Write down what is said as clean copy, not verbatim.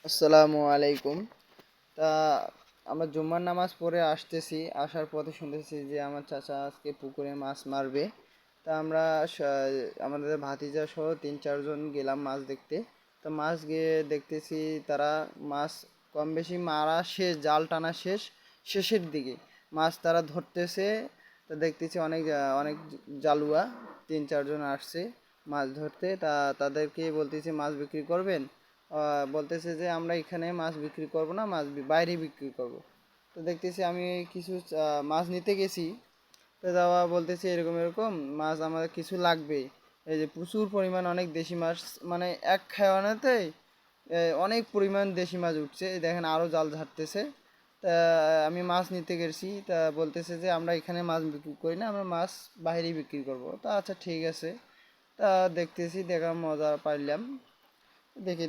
আসসালামু আলাইকুম। তা আমরা জুম্মার নামাজ পড়ে আসতেছি, আসার পথে শুনতেছি যে আমার চাচা আজকে পুকুরে মাছ মারবে। তা আমরা আমাদের ভাতিজা সহ 3-4 জন গেলাম মাছ দেখতে। তো মাছ গিয়ে দেখতেছি তারা মাছ কম বেশি মারা শেষ, জাল টানা শেষ, শেষের দিকে মাছ তারা ধরতেছে। তো দেখতেছি অনেক অনেক জালুয়া 3-4 জন আসছে মাছ ধরতে। তা তাদেরকে বলতেছি মাছ বিক্রি করবেন। বলতেছে যে আমরা এখানে মাছ বিক্রি করব না, মাছ বাইরে বিক্রি করব। তো দেখতেছি আমি কিছু মাছ নিতে গেছি। তো যাওয়া বলতেছে এরকম এরকম মাছ আমার কিছু লাগবেই। এই যে প্রচুর পরিমাণ অনেক দেশি মাছ, মানে এক খাওয়ানোতেই অনেক পরিমাণ দেশি মাছ উঠছে। এই দেখেন আরও জাল ঝাড়তেছে। তা আমি মাছ নিতে গেছি, তা বলতেছে যে আমরা এখানে মাছ বিক্রি করি না, আমরা মাছ বাইরেই বিক্রি করব। তা আচ্ছা ঠিক আছে। তা দেখতেছি, দেখার মজা পাইলাম। দেখে